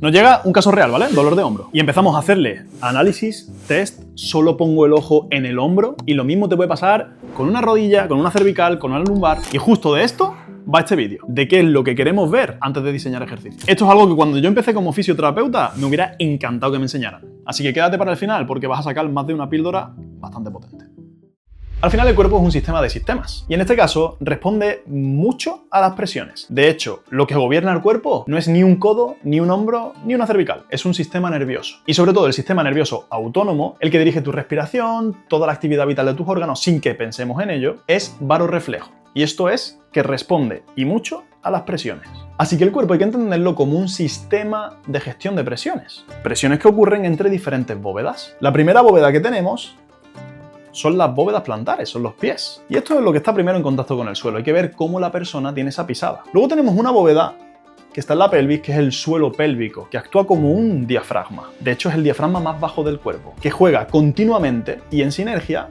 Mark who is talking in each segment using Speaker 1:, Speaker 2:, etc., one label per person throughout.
Speaker 1: Nos llega un caso real, ¿vale? Dolor de hombro. Y empezamos a hacerle análisis, test, solo pongo el ojo en el hombro y lo mismo te puede pasar con una rodilla, con una cervical, con una lumbar. Y justo de esto va este vídeo, de qué es lo que queremos ver antes de diseñar ejercicios. Esto es algo que cuando yo empecé como fisioterapeuta me hubiera encantado que me enseñaran. Así que quédate para el final porque vas a sacar más de una píldora bastante potente. Al final el cuerpo es un sistema de sistemas y en este caso responde mucho a las presiones. De hecho, lo que gobierna el cuerpo no es ni un codo, ni un hombro, ni una cervical. Es un sistema nervioso. Y sobre todo el sistema nervioso autónomo, el que dirige tu respiración, toda la actividad vital de tus órganos sin que pensemos en ello, es varorreflejo. Y esto es que responde y mucho a las presiones. Así que el cuerpo hay que entenderlo como un sistema de gestión de presiones. Presiones que ocurren entre diferentes bóvedas. La primera bóveda que tenemos son las bóvedas plantares, son los pies. Y esto es lo que está primero en contacto con el suelo. Hay que ver cómo la persona tiene esa pisada. Luego tenemos una bóveda que está en la pelvis, que es el suelo pélvico, que actúa como un diafragma. De hecho, es el diafragma más bajo del cuerpo, que juega continuamente y en sinergia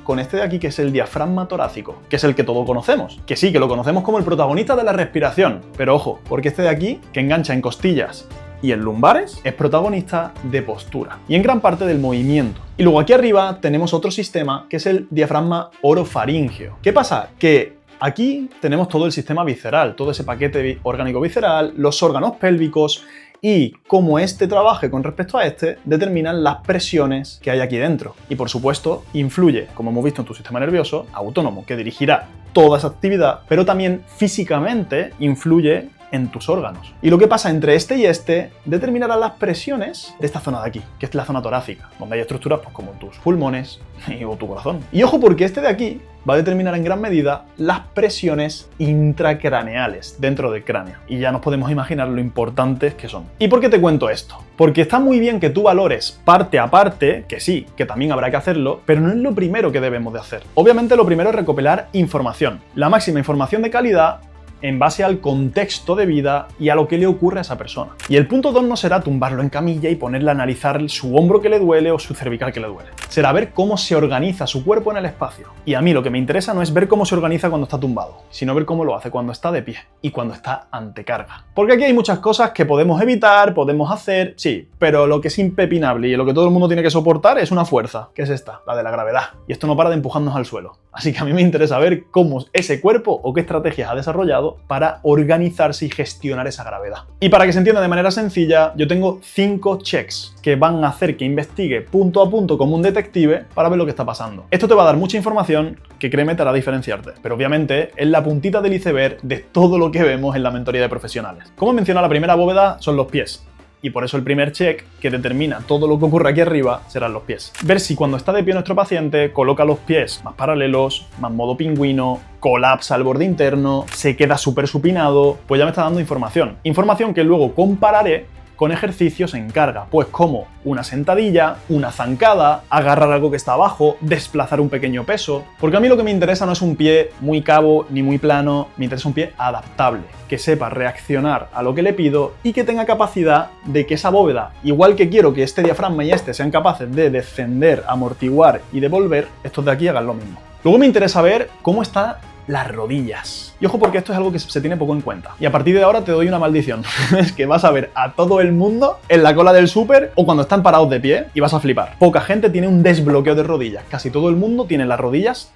Speaker 1: con este de aquí, que es el diafragma torácico, que es el que todos conocemos. Que sí, que lo conocemos como el protagonista de la respiración. Pero ojo, porque este de aquí, que engancha en costillas y en lumbares, es protagonista de postura y en gran parte del movimiento. Y luego aquí arriba tenemos otro sistema que es el diafragma orofaríngeo. ¿Qué pasa? Que aquí tenemos todo el sistema visceral, todo ese paquete orgánico visceral, los órganos pélvicos y cómo este trabaje con respecto a este determinan las presiones que hay aquí dentro. Y por supuesto influye, como hemos visto en tu sistema nervioso autónomo, que dirigirá toda esa actividad, pero también físicamente influye en tus órganos. Y lo que pasa entre este y este determinará las presiones de esta zona de aquí, que es la zona torácica, donde hay estructuras pues, como tus pulmones o tu corazón. Y ojo, porque este de aquí va a determinar en gran medida las presiones intracraneales dentro del cráneo. Y ya nos podemos imaginar lo importantes que son. ¿Y por qué te cuento esto? Porque está muy bien que tú valores parte a parte, que sí, que también habrá que hacerlo, pero no es lo primero que debemos de hacer. Obviamente lo primero es recopilar información, la máxima información de calidad en base al contexto de vida y a lo que le ocurre a esa persona. Y el punto 2 no será tumbarlo en camilla y ponerle a analizar su hombro que le duele o su cervical que le duele. Será ver cómo se organiza su cuerpo en el espacio. Y a mí lo que me interesa no es ver cómo se organiza cuando está tumbado, sino ver cómo lo hace cuando está de pie y cuando está ante carga. Porque aquí hay muchas cosas que podemos evitar, podemos hacer, sí, pero lo que es impepinable y lo que todo el mundo tiene que soportar es una fuerza, que es esta, la de la gravedad. Y esto no para de empujarnos al suelo. Así que a mí me interesa ver cómo ese cuerpo o qué estrategias ha desarrollado para organizarse y gestionar esa gravedad. Y para que se entienda de manera sencilla, yo tengo 5 checks que van a hacer que investigue punto a punto como un detective para ver lo que está pasando. Esto te va a dar mucha información que créeme te hará diferenciarte, pero obviamente es la puntita del iceberg de todo lo que vemos en la mentoría de profesionales. Como menciona, la primera bóveda son los pies. Y por eso el primer check que determina todo lo que ocurre aquí arriba serán los pies. Ver si cuando está de pie nuestro paciente coloca los pies más paralelos, más modo pingüino, colapsa el borde interno, se queda súper supinado, pues ya me está dando información. Información que luego compararé con ejercicios en carga, pues como una sentadilla, una zancada, agarrar algo que está abajo, desplazar un pequeño peso. Porque a mí lo que me interesa no es un pie muy cabo ni muy plano, me interesa un pie adaptable, que sepa reaccionar a lo que le pido y que tenga capacidad de que esa bóveda, igual que quiero que este diafragma y este sean capaces de descender, amortiguar y devolver, estos de aquí hagan lo mismo. Luego me interesa ver cómo están las rodillas. Y ojo, porque esto es algo que se tiene poco en cuenta. Y a partir de ahora te doy una maldición. Es que vas a ver a todo el mundo en la cola del súper o cuando están parados de pie y vas a flipar. Poca gente tiene un desbloqueo de rodillas. Casi todo el mundo tiene las rodillas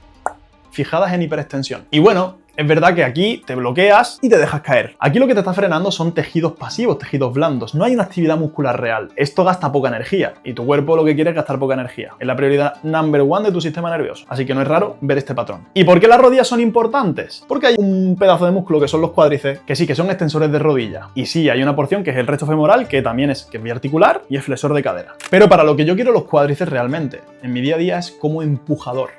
Speaker 1: fijadas en hiperextensión. Y bueno, es verdad que aquí te bloqueas y te dejas caer. Aquí lo que te está frenando son tejidos pasivos, tejidos blandos. No hay una actividad muscular real. Esto gasta poca energía y tu cuerpo lo que quiere es gastar poca energía. Es la prioridad number 1 de tu sistema nervioso. Así que no es raro ver este patrón. ¿Y por qué las rodillas son importantes? Porque hay un pedazo de músculo que son los cuádriceps, que sí que son extensores de rodilla. Y sí, hay una porción que es el recto femoral, que también es biarticular y es flexor de cadera. Pero para lo que yo quiero los cuádriceps realmente, en mi día a día es como empujador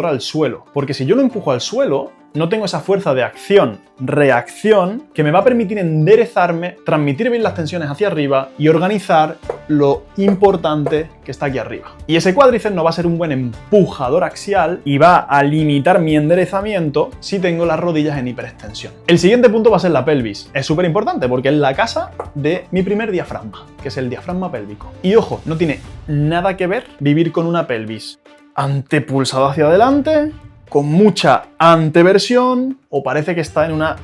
Speaker 1: al suelo. Porque si yo lo empujo al suelo, no tengo esa fuerza de acción-reacción que me va a permitir enderezarme, transmitir bien las tensiones hacia arriba y organizar lo importante que está aquí arriba. Y ese cuádriceps no va a ser un buen empujador axial y va a limitar mi enderezamiento si tengo las rodillas en hiperextensión. El siguiente punto va a ser la pelvis. Es súper importante porque es la casa de mi primer diafragma, que es el diafragma pélvico. Y ojo, no tiene nada que ver vivir con una pelvis antepulsada hacia adelante, con mucha anteversión o parece que está en una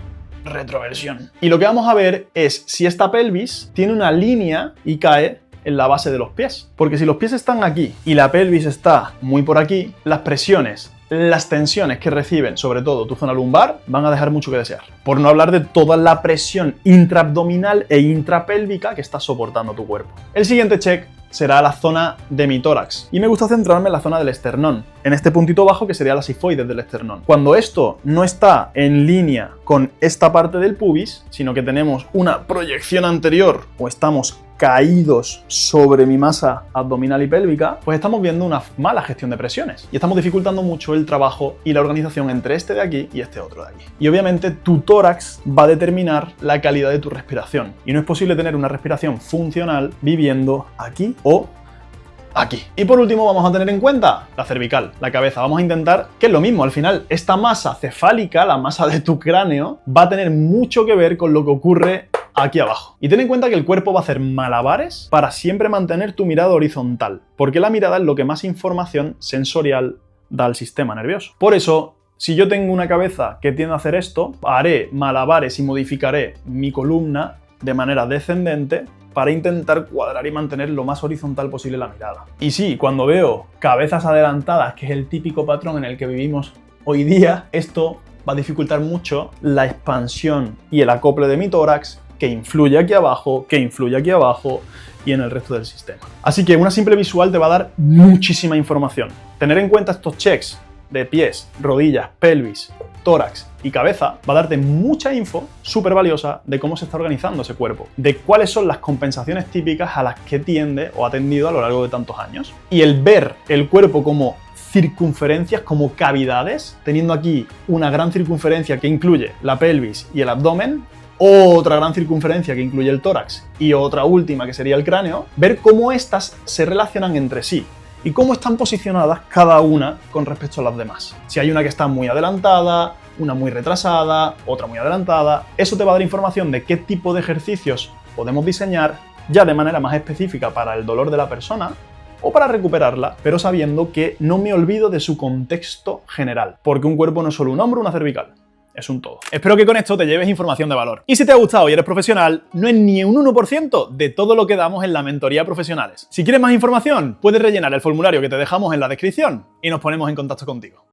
Speaker 1: retroversión. Y lo que vamos a ver es si esta pelvis tiene una línea y cae en la base de los pies. Porque si los pies están aquí y la pelvis está muy por aquí, las presiones, las tensiones que reciben, sobre todo tu zona lumbar, van a dejar mucho que desear. Por no hablar de toda la presión intraabdominal e intrapélvica que está soportando tu cuerpo. El siguiente check será la zona de mi tórax. Y me gusta centrarme en la zona del esternón, en este puntito bajo que sería la sifoides del esternón. Cuando esto no está en línea con esta parte del pubis, sino que tenemos una proyección anterior o estamos caídos sobre mi masa abdominal y pélvica, pues estamos viendo una mala gestión de presiones y estamos dificultando mucho el trabajo y la organización entre este de aquí y este otro de aquí. Y obviamente tu tórax va a determinar la calidad de tu respiración y no es posible tener una respiración funcional viviendo aquí o aquí. Y por último vamos a tener en cuenta la cervical, la cabeza. Vamos a intentar que es lo mismo, al final esta masa cefálica, la masa de tu cráneo, va a tener mucho que ver con lo que ocurre aquí abajo. Y ten en cuenta que el cuerpo va a hacer malabares para siempre mantener tu mirada horizontal, porque la mirada es lo que más información sensorial da al sistema nervioso. Por eso, si yo tengo una cabeza que tiende a hacer esto, haré malabares y modificaré mi columna de manera descendente para intentar cuadrar y mantener lo más horizontal posible la mirada. Y sí, cuando veo cabezas adelantadas, que es el típico patrón en el que vivimos hoy día, esto va a dificultar mucho la expansión y el acople de mi tórax, que influye aquí abajo, y en el resto del sistema. Así que una simple visual te va a dar muchísima información. Tener en cuenta estos checks de pies, rodillas, pelvis, tórax y cabeza va a darte mucha info súper valiosa de cómo se está organizando ese cuerpo, de cuáles son las compensaciones típicas a las que tiende o ha tendido a lo largo de tantos años. Y el ver el cuerpo como circunferencias, como cavidades, teniendo aquí una gran circunferencia que incluye la pelvis y el abdomen, otra gran circunferencia que incluye el tórax y otra última que sería el cráneo, ver cómo estas se relacionan entre sí y cómo están posicionadas cada una con respecto a las demás. Si hay una que está muy adelantada, una muy retrasada, otra muy adelantada, eso te va a dar información de qué tipo de ejercicios podemos diseñar ya de manera más específica para el dolor de la persona o para recuperarla, pero sabiendo que no me olvido de su contexto general, porque un cuerpo no es solo un hombro o una cervical. Es un todo. Espero que con esto te lleves información de valor. Y si te ha gustado y eres profesional, no es ni un 1% de todo lo que damos en la mentoría profesionales. Si quieres más información, puedes rellenar el formulario que te dejamos en la descripción y nos ponemos en contacto contigo.